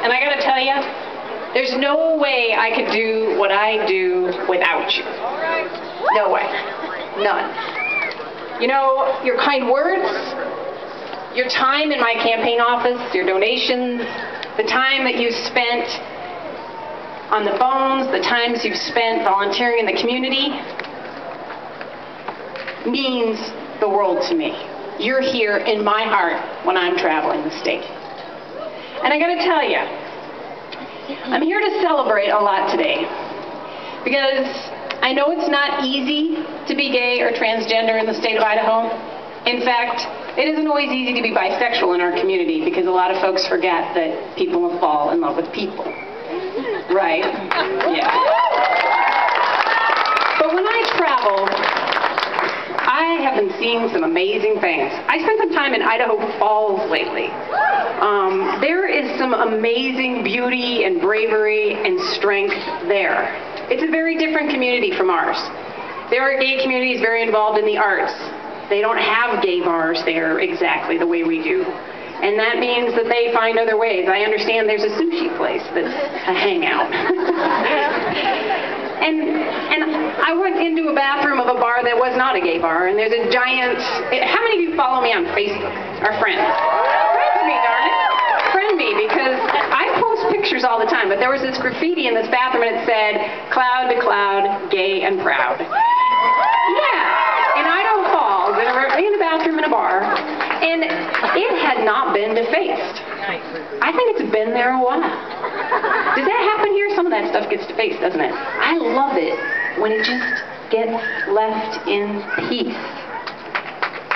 And I gotta tell you, there's no way I could do what I do without you. No way. None. You know, your kind words, your time in my campaign office, your donations, the time that you spent on the phones, the times you've spent volunteering in the community, means the world to me. You're here in my heart when I'm traveling the state. And I gotta tell you, I'm here to celebrate a lot today, because I know it's not easy to be gay or transgender in the state of Idaho. In fact, it isn't always easy to be bisexual in our community, because a lot of folks forget that people fall in love with people. Right? Yeah. But when I travel, I have been seeing some amazing things. I spent some time in Idaho Falls lately. There is some amazing beauty and bravery and strength there. It's a very different community from ours. There are gay communities very involved in the arts. They don't have gay bars there exactly the way we do. And that means that they find other ways. I understand there's a sushi place that's a hangout. And I went into a bathroom of a bar that was not a gay bar, and there's a giant... How many of you follow me on Facebook? Our friends. Friend me, darn it. Friend me, because I post pictures all the time, but there was this graffiti in this bathroom, and it said, "Cloud to cloud, gay and proud." Yeah, in Idaho Falls, in a bathroom in a bar, and it had not been defaced. I think it's been there a while. Does that happen here? Some of that stuff gets defaced, doesn't it? I love it when it just gets left in peace.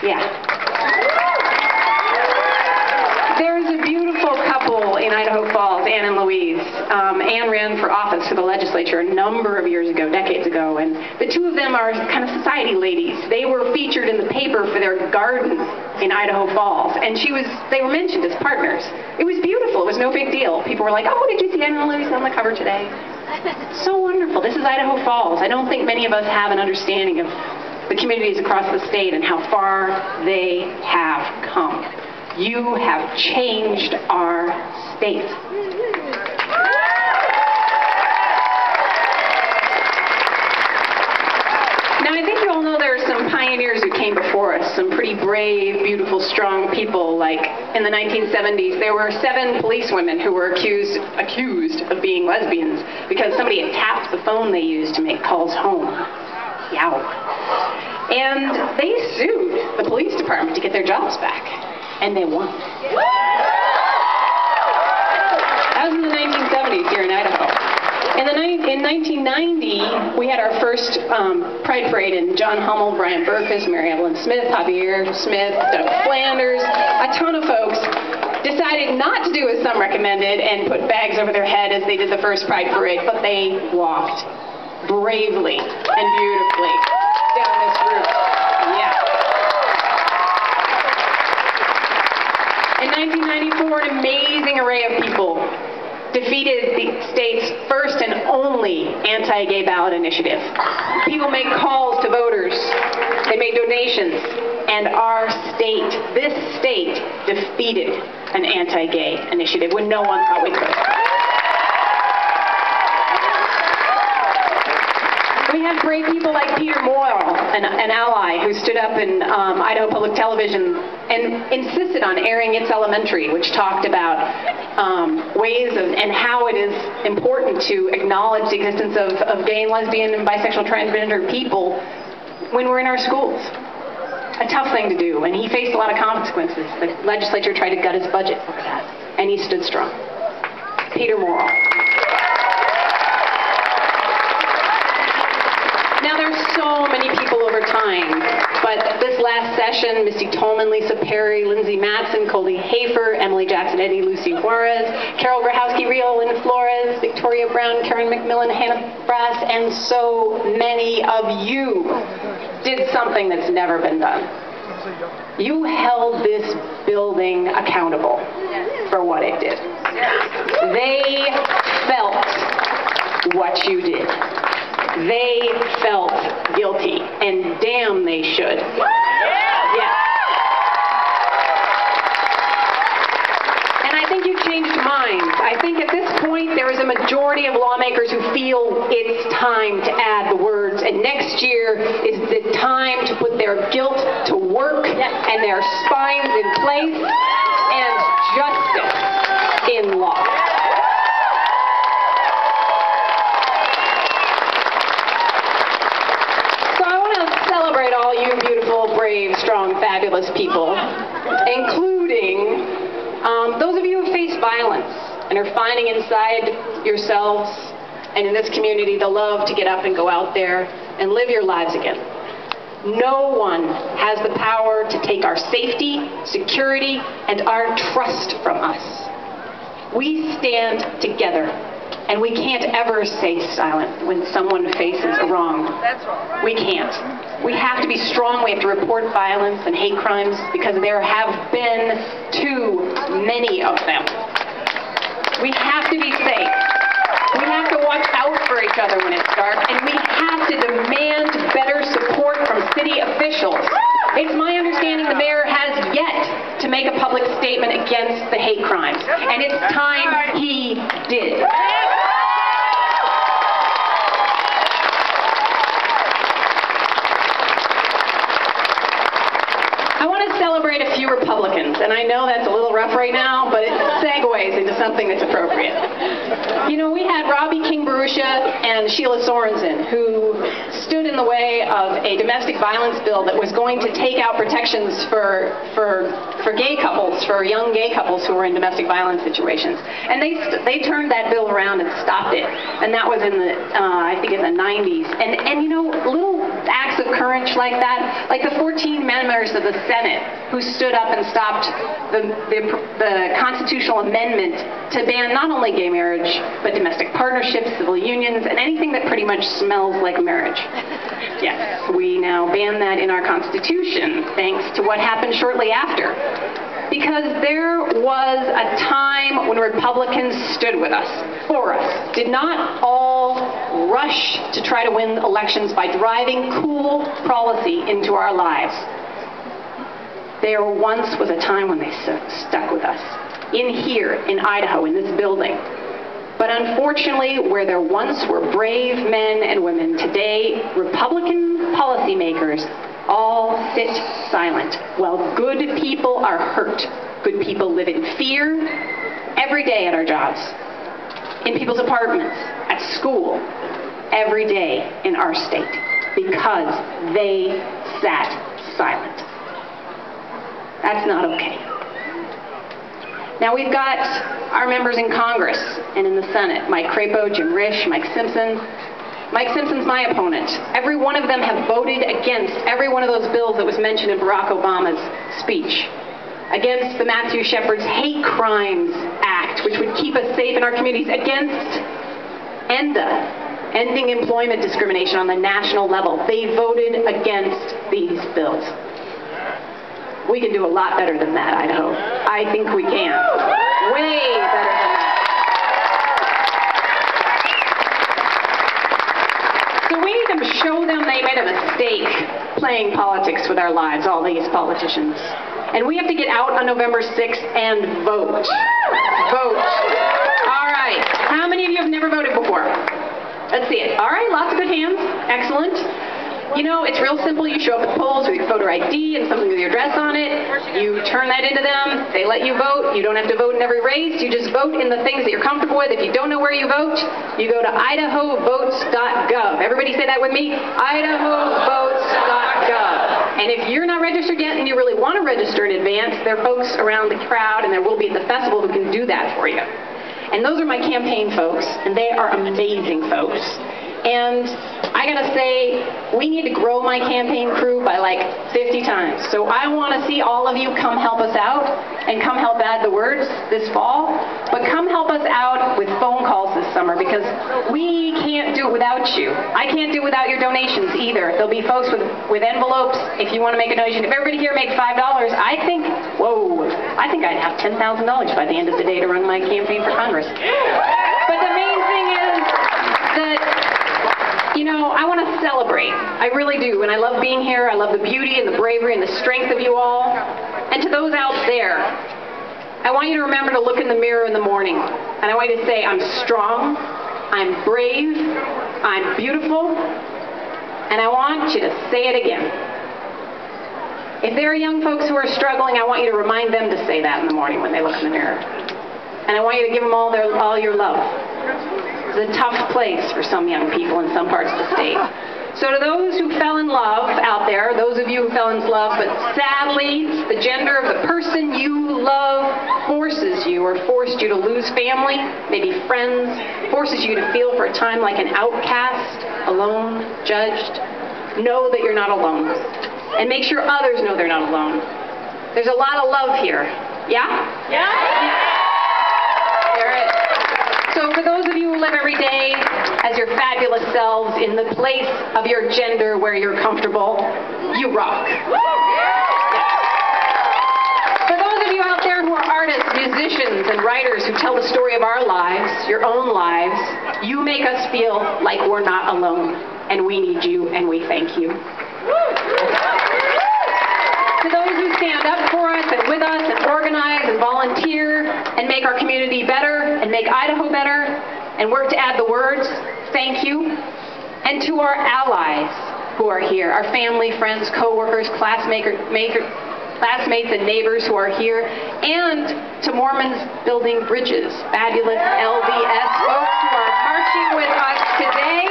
Yeah. There's a beautiful couple in Idaho Falls, Ann and Louise. Ann ran for office for the legislature a number of years ago, decades ago, and the two of them are kind of society ladies. They were featured in the paper for their garden in Idaho Falls, and they were mentioned as partners. It was beautiful. It was no big deal. People were like, "Oh, did you see Ann and Louise on the cover today?" So wonderful. This is Idaho Falls. I don't think many of us have an understanding of the communities across the state and how far they have come. You have changed our state. Now, I think you all know there are some pioneers who came before us, some pretty brave, beautiful, strong people. Like in the 1970s, there were 7 policewomen who were accused of being lesbians because somebody had tapped the phone they used to make calls home. Yow. And they sued the police department to get their jobs back. And they won. That was in the 1970s here in Idaho. In 1990, we had our first Pride Parade, and John Hummel, Brian Burkus, Mary Evelyn Smith, Javier Smith, Doug Flanders, a ton of folks decided not to do as some recommended and put bags over their head as they did the first Pride Parade, but they walked bravely and beautifully down this route. Yeah. In 1994, an amazing array of people defeated the state's first and only anti-gay ballot initiative. People made calls to voters. They made donations. And our state, this state, defeated an anti-gay initiative when no one thought we could. We had great people like Peter Moyle, an ally who stood up in Idaho Public Television and insisted on airing It's Elementary, which talked about ways and how it is important to acknowledge the existence of gay and lesbian and bisexual transgender people when we're in our schools. A tough thing to do, and he faced a lot of consequences. The legislature tried to gut his budget over that, and he stood strong. Peter Moyle. Now, there's so many people over time, but this last session, Misty Tolman, Lisa Perry, Lindsay Matson, Coley Hafer, Emily Jackson Eddy, Lucy Juarez, Carol Grahowski, Rio Lynn Flores, Victoria Brown, Karen McMillan, Hannah Brass, and so many of you did something that's never been done. You held this building accountable for what it did. They felt what you did. They felt guilty, and damn they should. Yeah. And I think you changed minds. I think at point, there is a majority of lawmakers who feel it's time to add the words, and next year is the time to put their guilt to work and their spines in place and justice in law. So I want to celebrate all you beautiful, brave, strong, fabulous people, including those of you who face violence and are finding inside yourselves and in this community the love to get up and go out there and live your lives again. No one has the power to take our safety, security, and our trust from us. We stand together, and we can't ever stay silent when someone faces a wrong. That's wrong. We can't. We have to be strong. We have to report violence and hate crimes because there have been too many of them. We have to be safe. We have to watch out for each other when it's dark, and we have to demand better support from city officials. It's my understanding the mayor has yet to make a public statement against the hate crimes, and it's time he did. I want to celebrate a few Republicans, and I know that's a little rough right now, but it segues into something that's appropriate. You know, we had Robbie King-Barusha and Sheila Sorensen, who stood in the way of a domestic violence bill that was going to take out protections for gay couples, for young gay couples who were in domestic violence situations. And they turned that bill around and stopped it. And that was in the, I think in the 90s. And you know, little acts of courage like that, like the 14 members of the Senate who stood up and stopped the constitutional amendment to ban not only gay marriage, but domestic partnerships, civil unions, and anything that pretty much smells like marriage. Yes, we now ban that in our Constitution, thanks to what happened shortly after. Because there was a time when Republicans stood with us, for us, did not all rush to try to win elections by driving cool policy into our lives. There once was a time when they stuck with us, in here, in Idaho, in this building. But unfortunately, where there once were brave men and women, today Republican policymakers all sit silent while good people are hurt. Good people live in fear every day at our jobs, in people's apartments, at school, every day in our state, because they sat silent. That's not okay. Now we've got our members in Congress and in the Senate, Mike Crapo, Jim Risch, Mike Simpson. Mike Simpson's my opponent. Every one of them have voted against every one of those bills that was mentioned in Barack Obama's speech. Against the Matthew Shepard's Hate Crimes Act, which would keep us safe in our communities. Against ENDA, Ending Employment Discrimination on the national level. They voted against these bills. We can do a lot better than that, Idaho. I think we can. Way better than that. So we need to show them they made a mistake playing politics with our lives, all these politicians. And we have to get out on November 6th and vote. Vote. All right. How many of you have never voted before? Let's see it. All right, lots of good hands. Excellent. You know, it's real simple. You show up at the polls with your voter ID and something with your address on it. You turn that into them. They let you vote. You don't have to vote in every race. You just vote in the things that you're comfortable with. If you don't know where you vote, you go to idahovotes.gov. Everybody say that with me. idahovotes.gov. And if you're not registered yet and you really want to register in advance, there are folks around the crowd and there will be at the festival who can do that for you. And those are my campaign folks, and they are amazing folks. And I gotta say, we need to grow my campaign crew by like 50 times. So I want to see all of you come help us out and come help add the words this fall. But come help us out with phone calls this summer because we can't do it without you. I can't do it without your donations either. There'll be folks with envelopes if you want to make a donation. If everybody here made $5, I think I'd have $10,000 by the end of the day to run my campaign for Congress. But the main thing is that, you know, I want to celebrate. I really do. And I love being here. I love the beauty and the bravery and the strength of you all. And to those out there, I want you to remember to look in the mirror in the morning, and I want you to say, I'm strong, I'm brave, I'm beautiful, and I want you to say it again. If there are young folks who are struggling, I want you to remind them to say that in the morning when they look in the mirror. And I want you to give them all your love. It's a tough place for some young people in some parts of the state. So to those who fell in love out there, those of you who fell in love, but sadly the gender of the person you love forces you or forced you to lose family, maybe friends, forces you to feel for a time like an outcast, alone, judged, know that you're not alone. And make sure others know they're not alone. There's a lot of love here. Yeah? Yeah? There is. So for those of you who live every day as your fabulous selves in the place of your gender where you're comfortable, you rock. For those of you out there who are artists, musicians, and writers who tell the story of our lives, your own lives, you make us feel like we're not alone, and we need you, and we thank you. To those who stand up for us and with us and organize and volunteer and make our community better and make Idaho better and work to add the words, thank you. And to our allies who are here, our family, friends, co-workers, classmates and neighbors who are here, and to Mormons Building Bridges, fabulous LDS folks who are marching with us today.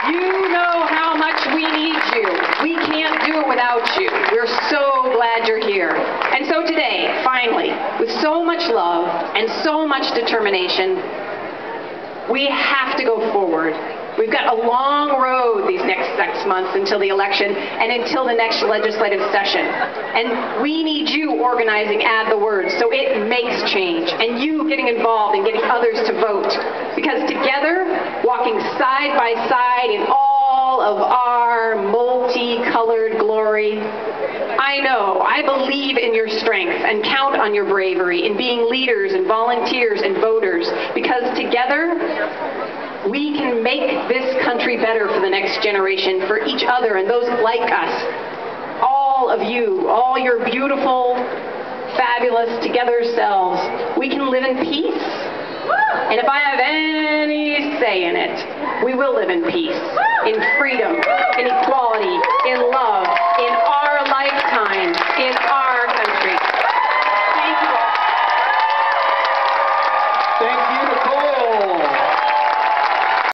You know how much we need you. We can't do it without you. We're so glad you're here. And so today, finally, with so much love and so much determination, we have to go forward. We've got a long road these next 6 months until the election and until the next legislative session. And we need you organizing Add the Words so it makes change, and you getting involved and getting others to vote. Because together, walking side by side in all of our multicolored glory, I believe in your strength and count on your bravery in being leaders and volunteers and voters, because together we can make this country better for the next generation, for each other and those like us. All of you, all your beautiful, fabulous, together selves, we can live in peace. And if I have any say in it, we will live in peace, in freedom, in equality, in love, in our lifetime, in our country. Thank you all. Thank you.